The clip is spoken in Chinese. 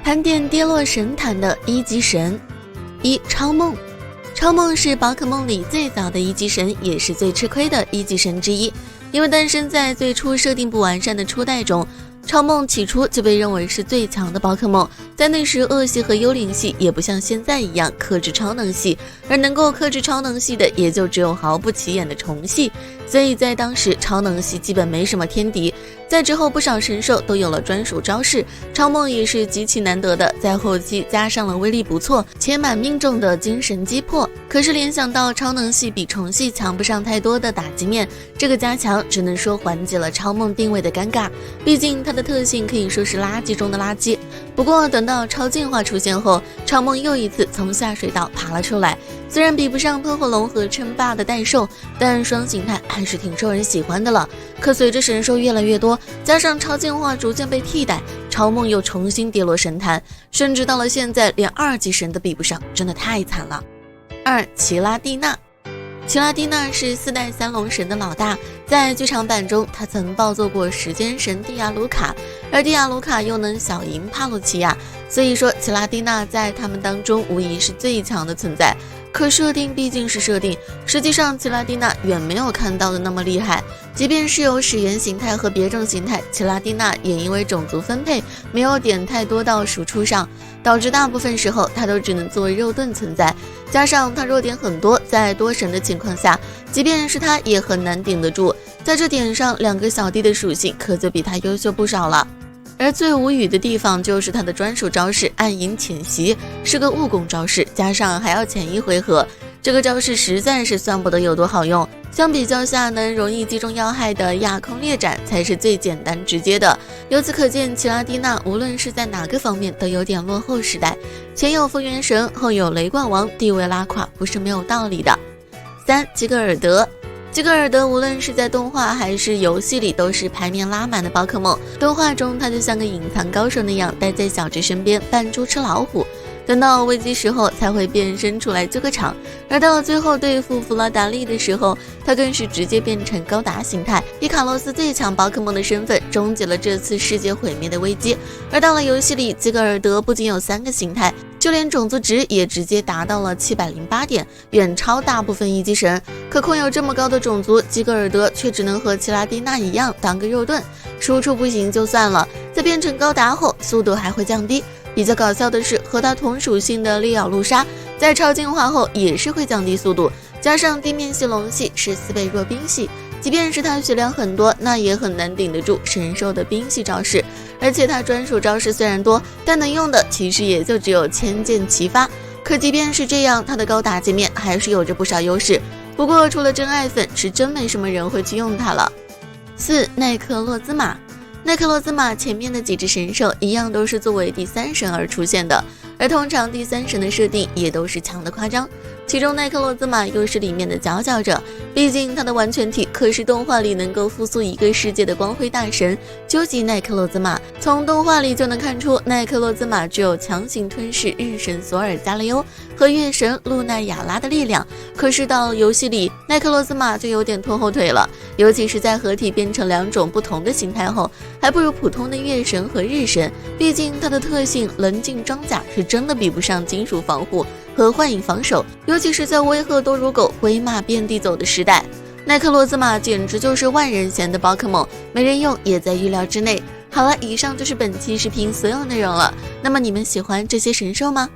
盘点跌落神坛的一级神。一、超梦。超梦是宝可梦里最早的一级神，也是最吃亏的一级神之一，因为诞生在最初设定不完善的初代中。超梦起初就被认为是最强的宝可梦，在那时恶系和幽灵系也不像现在一样克制超能系，而能够克制超能系的也就只有毫不起眼的虫系，所以在当时超能系基本没什么天敌。在之后不少神兽都有了专属招式，超梦也是极其难得的，在后期加上了威力不错且满命中的精神击破。可是联想到超能系比虫系强不上太多的打击面，这个加强只能说缓解了超梦定位的尴尬，毕竟它的特性可以说是垃圾中的垃圾。不过等到超进化出现后，超梦又一次从下水道爬了出来，虽然比不上喷火龙和称霸的代兽，但双形态还是挺受人喜欢的了。可随着神兽越来越多，加上超进化逐渐被替代，超梦又重新跌落神坛，甚至到了现在连2级神都比不上，真的太惨了。2、奇拉蒂娜。奇拉蒂娜是4代3龙神的老大，在剧场版中他曾暴揍过时间神蒂亚卢卡，而蒂亚卢卡又能小赢帕鲁奇亚，所以说奇拉蒂娜在他们当中无疑是最强的存在。可设定毕竟是设定，实际上奇拉蒂娜远没有看到的那么厉害，即便是有始源形态和别种形态，奇拉蒂娜也因为种族分配没有点太多到输出上，导致大部分时候它都只能作为肉盾存在，加上它弱点很多，在多神的情况下，即便是它也很难顶得住，在这点上2个小弟的属性可就比它优秀不少了。而最无语的地方就是他的专属招式暗影潜袭，是个误攻招式，加上还要前1回合，这个招式实在是算不得有多好用。相比较下，能容易击中要害的亚空列斩才是最简单直接的。由此可见，奇拉蒂娜无论是在哪个方面都有点落后时代，前有复原神，后有雷冠王，地位拉垮不是没有道理的。3、吉格尔德。吉格尔德无论是在动画还是游戏里都是牌面拉满的宝可梦，动画中他就像个隐藏高手那样待在小智身边扮猪吃老虎，等到危机时候才会变身出来救个场，而到最后对付弗拉达利的时候，他更是直接变成高达形态，以卡洛斯最强宝可梦的身份终结了这次世界毁灭的危机。而到了游戏里，吉格尔德不仅有3个形态，就连种族值也直接达到了708点，远超大部分一级神。可控有这么高的种族，吉格尔德却只能和奇拉蒂娜一样当个肉盾，输出不行就算了，在变成高达后速度还会降低。比较搞笑的是，和它同属性的利奥露莎在超进化后也是会降低速度，加上地面系龙系是4倍弱冰系，即便是它血量很多，那也很难顶得住神兽的冰系招式。而且它专属招式虽然多，但能用的其实也就只有千剑齐发。可即便是这样，它的高达界面还是有着不少优势。不过除了真爱粉，是真没什么人会去用它了。4、奈克洛兹玛。奈克洛兹玛前面的几只神兽一样都是作为第3神而出现的，而通常第3神的设定也都是强的夸张，其中奈克洛兹玛又是里面的佼佼者，毕竟它的完全体可是动画里能够复苏一个世界的光辉大神究极奈克洛兹玛。从动画里就能看出，奈克洛兹玛具有强行吞噬日神索尔加雷欧和月神露奈雅拉的力量，可是到游戏里，奈克洛兹玛就有点拖后腿了，尤其是在合体变成2种不同的形态后，还不如普通的月神和日神，毕竟它的特性棱镜装甲是真的比不上金属防护和幻影防守，尤其是在威吓多如狗灰马遍地走的时代，奈克洛兹玛简直就是万人嫌的宝可梦，没人用也在预料之内。好了，以上就是本期视频所有内容了，那么你们喜欢这些神兽吗？